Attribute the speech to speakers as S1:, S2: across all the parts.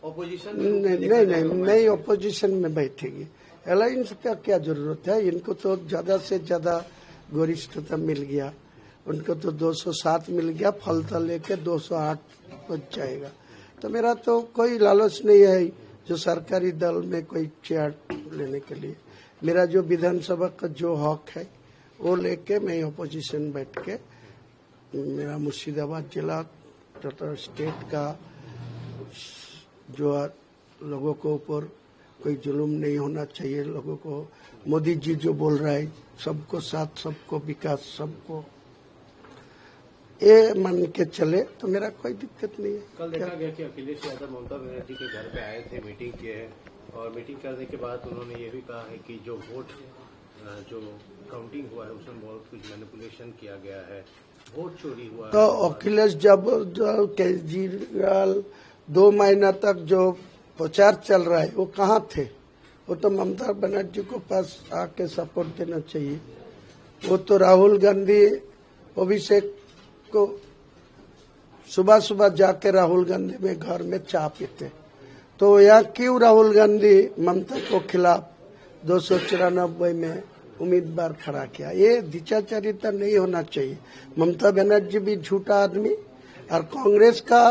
S1: Opposition
S2: नहीं opposition में बैठेगी। अलायंस का क्या जरूरत है, इनको तो ज्यादा से ज्यादा वरिष्ठता मिल गया, उनको तो 207 मिल गया, फलता लेके 208 पहुंच जाएगा। तो मेरा तो कोई लालच नहीं है जो सरकारी दल में कोई चेयर लेने के लिए। मेरा जो विधानसभा का जो हक है वो लेके मैं ऑपोजिशन बैठ के मेरा मुर्शिदाबाद जिला तथा स्टेट का जो लोगों को ऊपर कोई जुल्म नहीं होना चाहिए, लोगों को मोदी जी जो बोल रहा है सबको साथ, सबको विकास, सबको ये मान के चले तो मेरा कोई दिक्कत नहीं है।
S1: कल देखा गया कि अखिलेश यादव ममता बनर्जी के घर पे आए थे, मीटिंग किए हैं और मीटिंग करने के बाद उन्होंने ये भी कहा है कि जो वोट जो काउंटिंग हुआ है उसमें बहुत कुछ मैनिपुलेशन किया गया है, वोट चोरी हुआ
S2: तो अखिलेश जब केजरीवाल 2 महीना तक जो प्रचार चल रहा है वो कहाँ थे? वो तो ममता बनर्जी को पास आके सपोर्ट देना चाहिए। वो तो राहुल गांधी अभिषेक को सुबह सुबह जाके राहुल गांधी में घर में चाय पीते, तो यहाँ क्यों राहुल गांधी ममता को खिलाफ 294 में उम्मीदवार खड़ा किया? ये दिचाचरिता नहीं होना चाहिए। ममता बनर्जी भी झूठा आदमी, और कांग्रेस का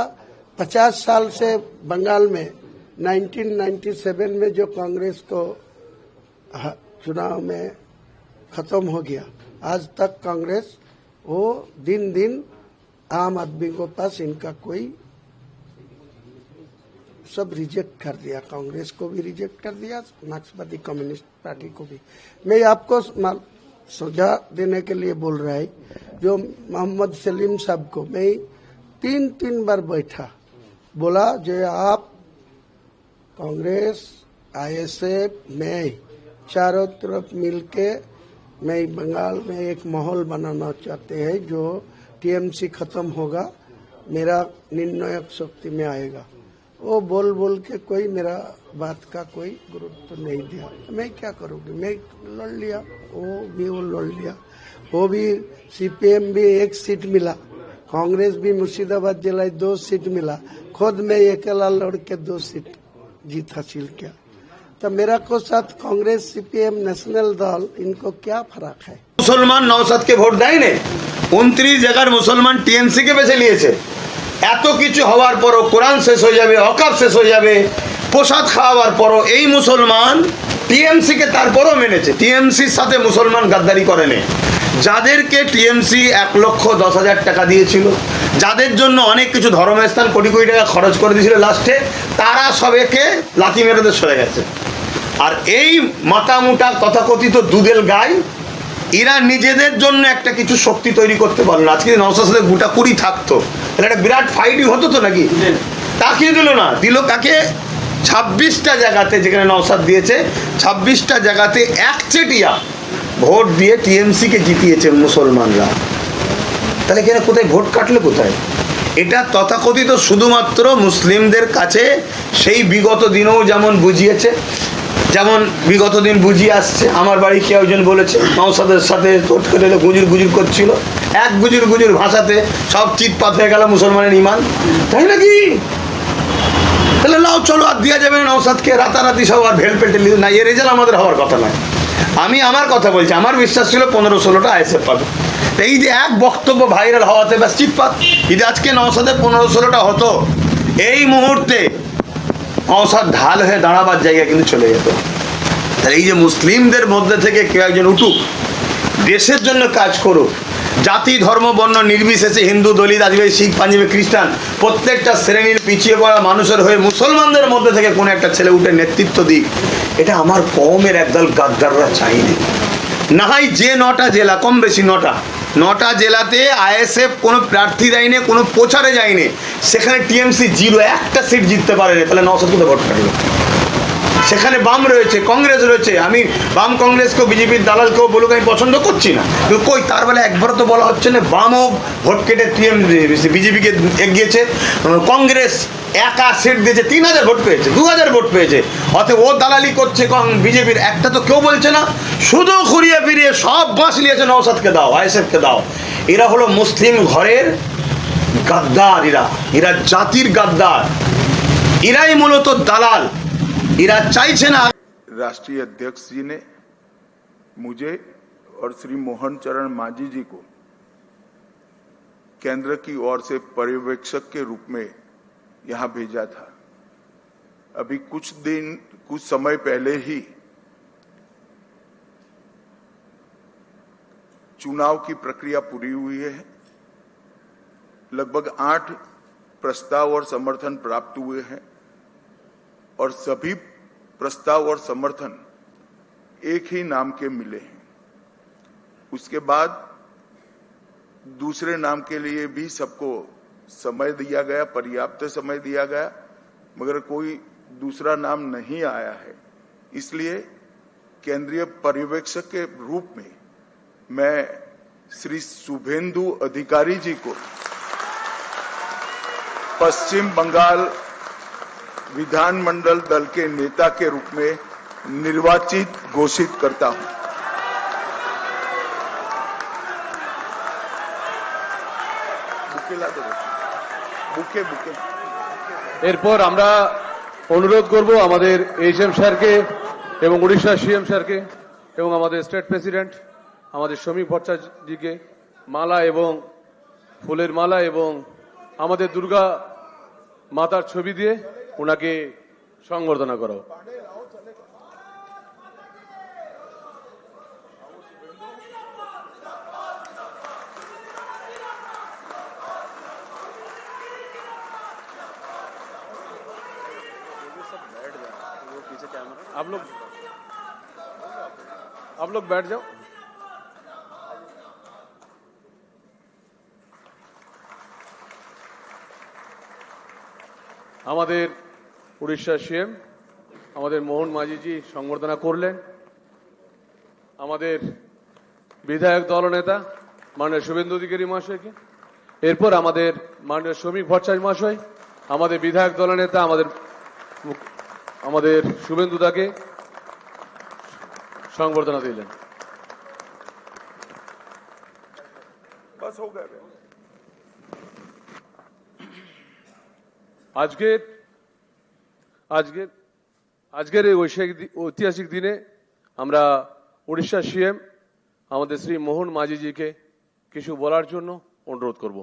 S2: 50 साल से बंगाल में 1997 में जो कांग्रेस को चुनाव में खत्म हो गया, आज तक कांग्रेस वो दिन दिन आम आदमी को पास इनका कोई सब रिजेक्ट कर दिया, कांग्रेस को भी रिजेक्ट कर दिया, मार्क्सवादी कम्युनिस्ट पार्टी को भी। मैं आपको सुझाव देने के लिए बोल रहा है, जो मोहम्मद सलीम साहब को मैं 3 बार बैठा, बोला जो आप कांग्रेस आईएसएफ में चारों तरफ मिलके मैं बंगाल में एक माहौल बनाना चाहते हैं जो टीएमसी खत्म होगा, मेरा निर्णायक शक्ति में आएगा। वो बोल बोल के कोई मेरा बात का कोई गुरुत्व तो नहीं दिया। मैं क्या करूँगी, मैं लड़ लिया, वो लड़ लिया। वो भी सीपीएम भी 1 सीट मिला, कांग्रेस भी मुर्शिदाबाद जिला 2 सीट मिला, खुद मैं अकेला लड़ के 2 सीट जीत हासिल किया। तो मेरा को साथ कांग्रेस सीपीएम नेशनल दल इनको क्या फर्क है?
S3: মুসলমান নওশাদকে ভোট দেয়নি, 29 জায়গার মুসলমান টিএমসি কে বেছে নিয়েছে। এত কিছু হওয়ার পরও, কোরআন শেষ হয়ে যাবে, অকাব শেষ হয়ে যাবে, প্রসাদ খাওয়ার পরও এই মুসলমান টিএমসি কে তারপরও মেনেছে। টিএমসির সাথে মুসলমান গাদ্দারি করেনি। যাদেরকে টিএমসি 1,10,000 টাকা দিয়েছিল, যাদের জন্য অনেক কিছু ধর্মস্থান কোটি কোটি টাকা খরচ করে দিয়েছিল লাস্টে, তারা সবাইকে লাথি মেরে দিয়ে সরে গেছে। আর এই মাতামুটা তথাকথিত দুধেল গাই, এরা নিজেদের জন্য একটা কিছু শক্তি তৈরি করতে পারলো না। আজকে নওশাদের সাথে গোটা কুড়ি থাকতো তাহলে একটা বিরাট ফাইটিং হতো তো নাকি? তাকিয়ে দিল না, দিল কাকে? 26টা জায়গাতে যেখানে নওশাদ দিয়েছে 26টা জায়গাতে একচেটিয়া ভোট দিয়ে টিএমসি কে জিতিয়েছে মুসলমানরা। তাহলে এখানে কোথায় ভোট কাটলে কোথায়? এটা তথাকথিত শুধুমাত্র মুসলিমদের কাছে সেই বিগত দিনেও যেমন বুঝিয়েছে, যেমন বিগত দিন বুঝিয়ে আসছে। আমার বাড়ি কেউ একজন বলেছে নওশাদের সাথে টোট করে গুজুর গুজুর করছিল, এক গুজুর গুজুর ভাষাতে সব চিৎপাত হয়ে গেল মুসলমানের ইমান, তাই নাকি? তাহলে নাও চলো আর দেওয়া যাবে না নওশাদকে, রাতারাতি সব আর ভেল পেটে না, এ রেজাল্ট আমাদের হওয়ার কথা নয়। আমি আমার কথা বলছি, আমার বিশ্বাস ছিল 15-16টা আইএসএফ পাবে। এই যে এক বক্তব্য ভাইরাল হওয়াতে ব্যাস চিৎপাত। যদি আজকে নওশাদের 15-16টা হতো, এই মুহূর্তে নওশাদ ঢাল হয়ে দাঁড়াবার জায়গা কিন্তু চলে যেত। তাহলে এই যে মুসলিমদের মধ্যে থেকে কেউ একজন উঠুক, দেশের জন্য কাজ করুক, জাতি ধর্ম বর্ণ নির্বিশেষে, হিন্দু দলিত আদিবাসী শিখ পাঞ্জাবি খ্রিস্টান প্রত্যেকটা শ্রেণীর পিছিয়ে পড়া মানুষের হয়ে মুসলমানদের মধ্যে থেকে কোনো একটা ছেলে উঠে নেতৃত্ব দিক, এটা আমার কওমের একদল গাদ্দাররা চাইনি। না হয় যে 9টা জেলা, কম বেশি 9টা জেলাতে আইএসএফ কোনো প্রার্থী দেয়নি, কোনো প্রচারে যায়নি, সেখানে টিএমসি 0 একটা সিট জিততে পারেনি, তাহলে নওশাদ কোথায় ভোট কাটবে? সেখানে বাম রয়েছে, কংগ্রেস রয়েছে। আমি বাম কংগ্রেসকেও বিজেপির দালালকেও বলুক আমি পছন্দ করছি না, কিন্তু কই তার বেলা একবারও তো বলা হচ্ছে না বামও ভোট কেটে বিজেপিকে এগিয়েছে, কংগ্রেস একা সিট দিয়েছে, 3000 ভোট পেয়েছে, 2000 ভোট পেয়েছে, অতএব ও দালালি করছে বিজেপির, একটা তো কেউ বলছে না। শুধু ঘুরিয়ে ফিরিয়ে সব বাঁশ নিয়েছে নওশাদকে দাও, আইএসএফকে দাও। এরা হলো মুসলিম ঘরের গাদ্দার, এরা জাতির গাদ্দার। এরাই মূলত দালাল। এরা চাইছে না
S4: राष्ट्रीय अध्यक्ष जी ने मुझे और श्री मोहन चरण मांझी जी को केंद्र की ओर से पर्यवेक्षक के रूप में यहां भेजा था। अभी कुछ समय पहले ही चुनाव की प्रक्रिया पूरी हुई है। लगभग 8 प्रस्ताव और समर्थन प्राप्त हुए हैं और सभी प्रस्ताव और समर्थन एक ही नाम के मिले हैं। उसके बाद दूसरे नाम के लिए भी सबको समय दिया गया, पर्याप्त समय दिया गया, मगर कोई दूसरा नाम नहीं आया है। इसलिए केंद्रीय पर्यवेक्षक के रूप में मैं श्री शुभेंदु अधिकारी जी को पश्चिम बंगाल विधानमंडल दल के नेता के रूप में निर्वाचित घोषित करता हूं। বুকে
S5: এরপর আমরা অনুরোধ করব আমাদের এইচএম স্যারকে এবং উড়িষ্যা সিএম স্যারকে এবং আমাদের স্টেট প্রেসিডেন্ট আমাদের সমীপ ভট্টাচার্যজিকে মালা এবং ফুলের মালা এবং আমাদের দুর্গা মাতার ছবি দিয়ে ওনাকে সংবর্ধনা করা হোক। आप लोग बैठ जाओ। আমাদের উড়িষ্যা সিএম আমাদের মোহন মাঝিজি সংবর্ধনা করলেন। আমাদের বিধায়ক দলনেতা মাননীয় শুভেন্দু অধিকারী মহাশয়কে, এরপর আমাদের মাননীয় সমীপ ভট্টাচার্য মহাশয় আমাদের বিধায়ক দলনেতা আমাদের শুভেন্দু দাকে সংবর্ধনা দিলেন।
S4: बस हो गया।
S5: আজকের এই ঐতিহাসিক দিনে আমরা উড়িষ্যা সিএম আমাদের শ্রী মোহন মাঝিজিকে কিছু বলার জন্য অনুরোধ করব।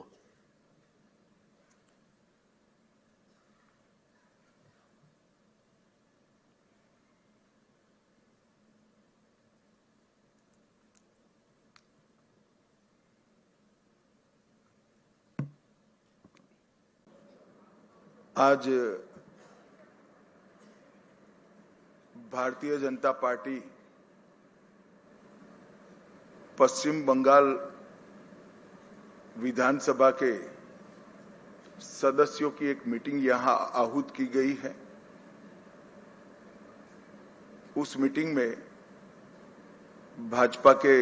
S4: आज भारतीय जनता पार्टी पश्चिम बंगाल विधानसभा के सदस्यों की एक मीटिंग यहां आहूत की गई है। उस मीटिंग में भाजपा के